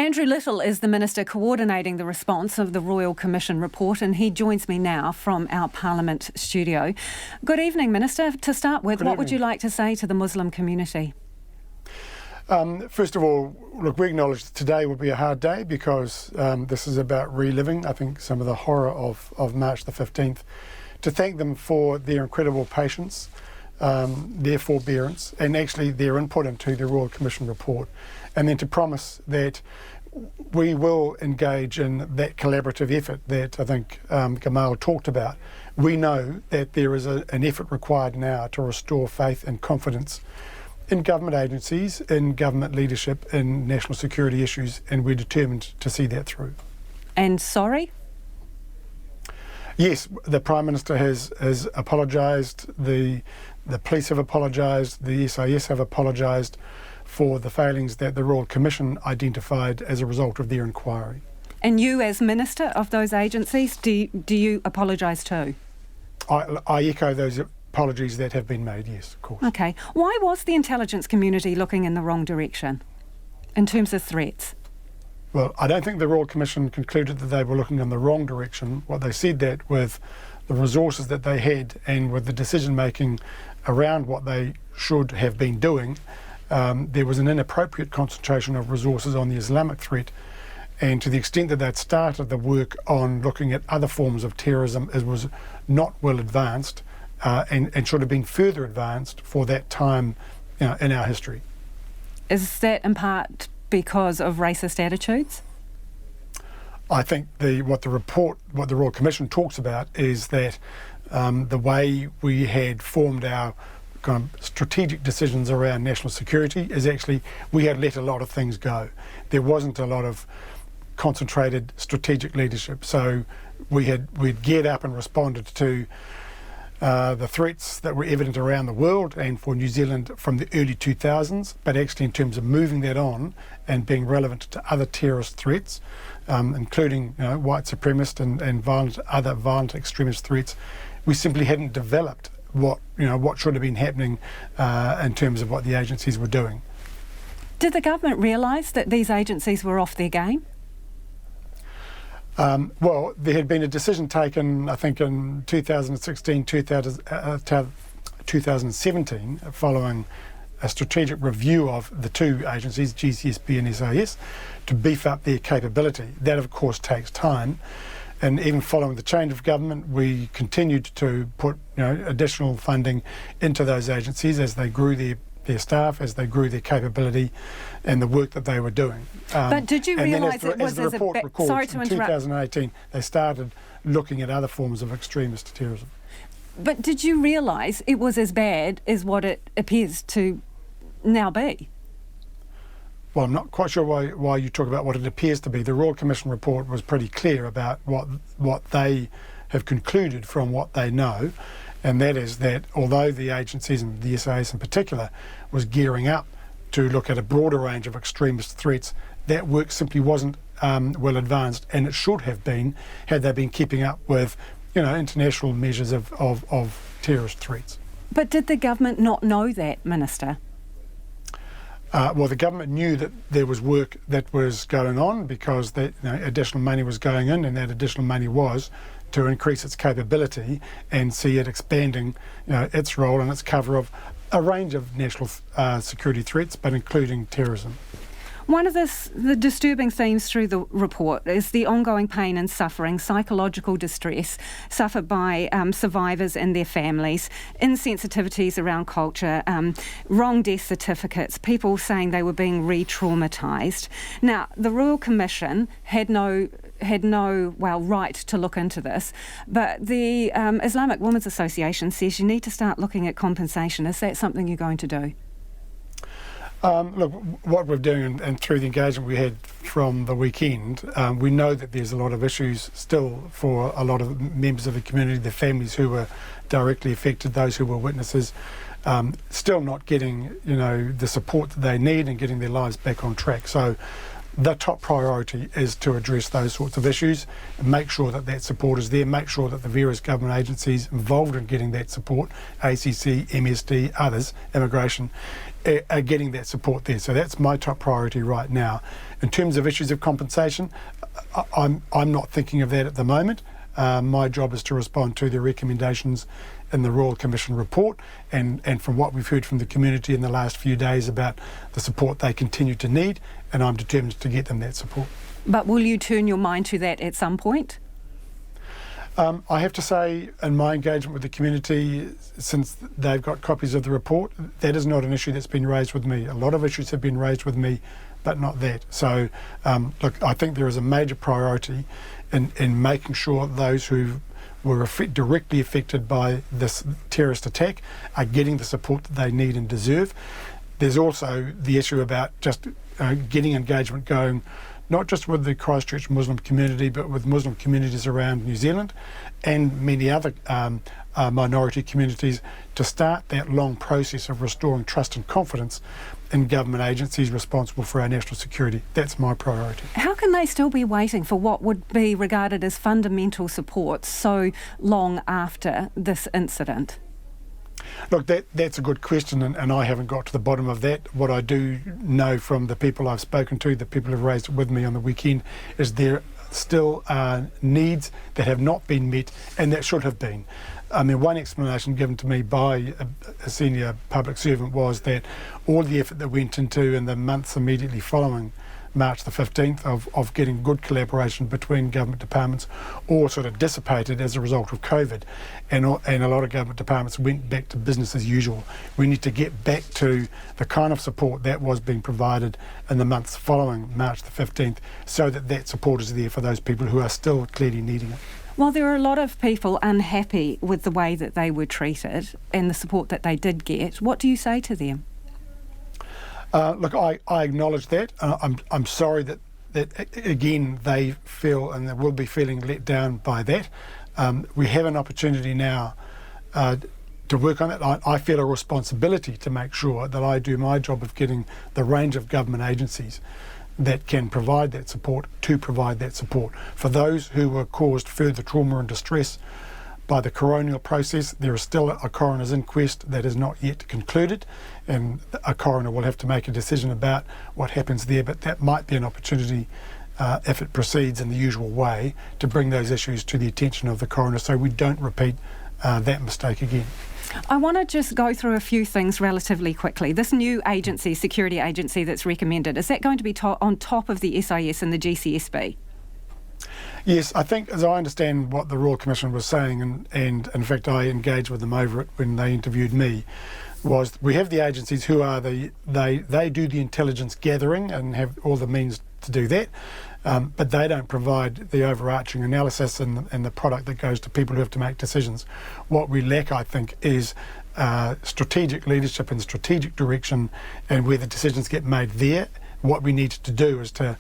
Andrew Little is the Minister coordinating the response of the Royal Commission report, and he joins me now from our Parliament studio. Good evening, Minister. To start with, what would you like to say to the Muslim community? First of all, look, we acknowledge that today will be a hard day because this is about reliving, I think, some of the horror of March the 15th. To thank them for their incredible patience, their forbearance, and actually their input into the Royal Commission report. And then to promise that we will engage in that collaborative effort that I think Gamal talked about. We know that there is an effort required now to restore faith and confidence in government agencies, in government leadership, in national security issues, and we're determined to see that through. And sorry? Yes, the Prime Minister has apologised, the police have apologised, the SIS have apologised for the failings that the Royal Commission identified as a result of their inquiry. And you, as Minister of those agencies, do you apologise too? I echo those apologies that have been made, yes, of course. OK. Why was the intelligence community looking in the wrong direction in terms of threats? Well, I don't think the Royal Commission concluded that they were looking in the wrong direction. What they said that with the resources that they had and with the decision-making around what they should have been doing, there was an inappropriate concentration of resources on the Islamic threat, and to the extent that they'd started the work on looking at other forms of terrorism, it was not well advanced and should have been further advanced for that time in our history. Is that in part because of racist attitudes? I think what the Royal Commission talks about is that the way we had formed our kind of strategic decisions around national security is actually we had let a lot of things go. There wasn't a lot of concentrated strategic leadership. So we'd geared up and responded to the threats that were evident around the world and for New Zealand from the early 2000s, but actually in terms of moving that on and being relevant to other terrorist threats, including white supremacist and other violent extremist threats, we simply hadn't developed what should have been happening in terms of what the agencies were doing. Did the government realise that these agencies were off their game? Well, there had been a decision taken, I think, in 2016, 2017, following a strategic review of the two agencies, GCSB and SIS, to beef up their capability. That, of course, takes time. And even following the change of government, we continued to put additional funding into those agencies as they grew their staff, as they grew their capability and the work that they were doing. But did you realise it was as the report records, sorry to interrupt. In 2018, they started looking at other forms of extremist terrorism. But did you realise it was as bad as what it appears to now be? Well, I'm not quite sure why you talk about what it appears to be. The Royal Commission report was pretty clear about what they have concluded from what they know, and that is that although the agencies, and the SAS in particular, was gearing up to look at a broader range of extremist threats, that work simply wasn't well advanced, and it should have been had they been keeping up with international measures of terrorist threats. But did the government not know that, Minister? Well, the government knew that there was work that was going on because additional money was going in, and that additional money was to increase its capability and see it expanding its role and its cover of a range of national security threats, but including terrorism. One of the disturbing themes through the report is the ongoing pain and suffering, psychological distress suffered by survivors and their families, insensitivities around culture, wrong death certificates, people saying they were being re-traumatised. Now, the Royal Commission had no right to look into this, but the Islamic Women's Association says you need to start looking at compensation. Is that something you're going to do? Look, what we're doing and through the engagement we had from the weekend, we know that there's a lot of issues still for a lot of members of the community, the families who were directly affected, those who were witnesses, still not getting the support that they need and getting their lives back on track. So the top priority is to address those sorts of issues and make sure that that support is there, make sure that the various government agencies involved in getting that support, ACC, MSD, others, immigration, are getting that support there. So that's my top priority right now. In terms of issues of compensation, I'm not thinking of that at the moment. My job is to respond to the recommendations in the Royal Commission report and from what we've heard from the community in the last few days about the support they continue to need, and I'm determined to get them that support. But will you turn your mind to that at some point? I have to say, in my engagement with the community, since they've got copies of the report, that is not an issue that's been raised with me. A lot of issues have been raised with me, but not that. So, look, I think there is a major priority in making sure those who were directly affected by this terrorist attack are getting the support that they need and deserve. There's also the issue about just getting engagement going, not just with the Christchurch Muslim community, but with Muslim communities around New Zealand and many other minority communities, to start that long process of restoring trust and confidence in government agencies responsible for our national security. That's my priority. How can they still be waiting for what would be regarded as fundamental support so long after this incident? Look, that's a good question, and I haven't got to the bottom of that. What I do know from the people I've spoken to, the people who've raised it with me on the weekend, is there still are needs that have not been met and that should have been. I mean, one explanation given to me by a senior public servant was that all the effort that went into in the months immediately following March the 15th of getting good collaboration between government departments all sort of dissipated as a result of COVID, and a lot of government departments went back to business as usual. We need to get back to the kind of support that was being provided in the months following March the 15th, so that support is there for those people who are still clearly needing it. Well, there are a lot of people unhappy with the way that they were treated and the support that they did get. What do you say to them? Look, I acknowledge that. I'm sorry that again they feel and they will be feeling let down by that. We have an opportunity now to work on it. I feel a responsibility to make sure that I do my job of getting the range of government agencies that can provide that support to provide that support. For those who were caused further trauma and distress by the coronial process, there is still a coroner's inquest that is not yet concluded, and a coroner will have to make a decision about what happens there, but that might be an opportunity, if it proceeds in the usual way, to bring those issues to the attention of the coroner so we don't repeat that mistake again. I want to just go through a few things relatively quickly. This new agency, security agency that's recommended, is that going to be on top of the SIS and the GCSB? Yes, I think, as I understand what the Royal Commission was saying, and in fact I engaged with them over it when they interviewed me, was we have the agencies who are they do the intelligence gathering and have all the means to do that, but they don't provide the overarching analysis and the product that goes to people who have to make decisions. What we lack, I think, is strategic leadership and strategic direction, and where the decisions get made there. What we need to do is to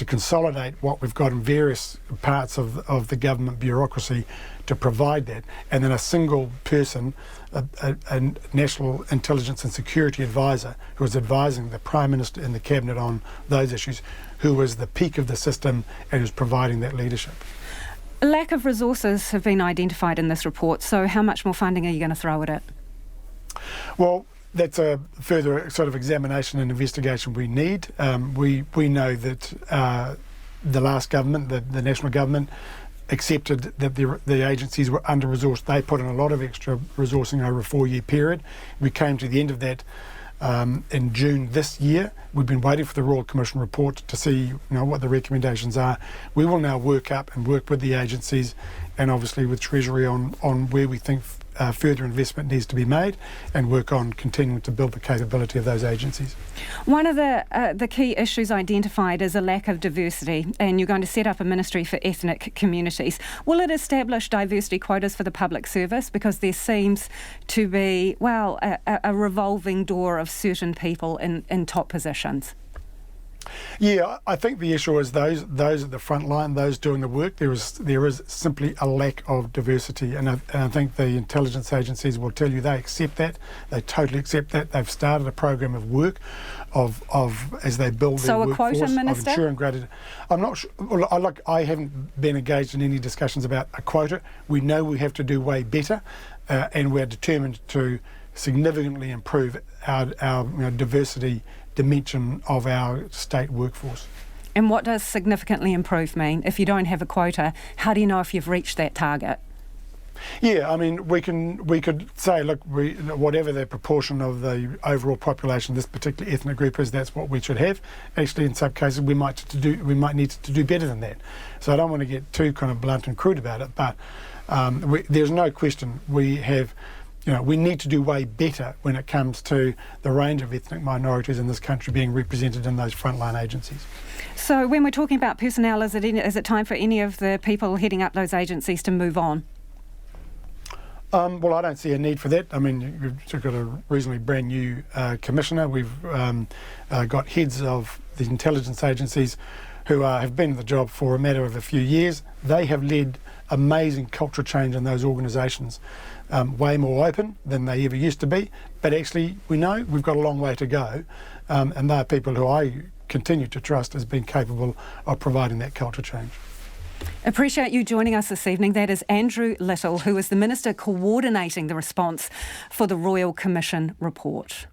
consolidate what we've got in various parts of the government bureaucracy to provide that, and then a single person, a National Intelligence and Security Advisor, who is advising the Prime Minister and the Cabinet on those issues, who is the peak of the system and is providing that leadership. A lack of resources have been identified in this report, so how much more funding are you going to throw at it? Well, that's a further sort of examination and investigation we need. We know that the last government, the national government, accepted that the agencies were under-resourced. They put in a lot of extra resourcing over a 4-year period. We came to the end of that in June this year. We've been waiting for the Royal Commission report to see what the recommendations are. We will now work up and work with the agencies and obviously with Treasury on where we think further investment needs to be made, and work on continuing to build the capability of those agencies. One of the key issues identified is a lack of diversity, and you're going to set up a ministry for ethnic communities. Will it establish diversity quotas for the public service? Because there seems to be, a revolving door of certain people in top positions. Yeah, I think the issue is those at the front line, those doing the work, there is simply a lack of diversity, and I think the intelligence agencies will tell you they accept that. They totally accept that. They've started a program of work of as they build their workforce. So a quota, Minister? Of ensuring greater. I'm not sure. I haven't been engaged in any discussions about a quota. We know we have to do way better, and we're determined to significantly improve our diversity dimension of our state workforce. And what does significantly improve mean? If you don't have a quota, how do you know if you've reached that target? Yeah, I mean, we could say, look, whatever the proportion of the overall population of this particular ethnic group is, that's what we should have. Actually, in some cases, we might need to do better than that. So I don't want to get too kind of blunt and crude about it, but there's no question we need to do way better when it comes to the range of ethnic minorities in this country being represented in those frontline agencies. So when we're talking about personnel, is it time for any of the people heading up those agencies to move on? Well, I don't see a need for that. I mean, we've got a reasonably brand new commissioner. We've got heads of the intelligence agencies who have been in the job for a matter of a few years. They have led amazing culture change in those organisations, way more open than they ever used to be. But actually, we know we've got a long way to go, and they are people who I continue to trust as being capable of providing that culture change. Appreciate you joining us this evening. That is Andrew Little, who is the Minister coordinating the response for the Royal Commission report.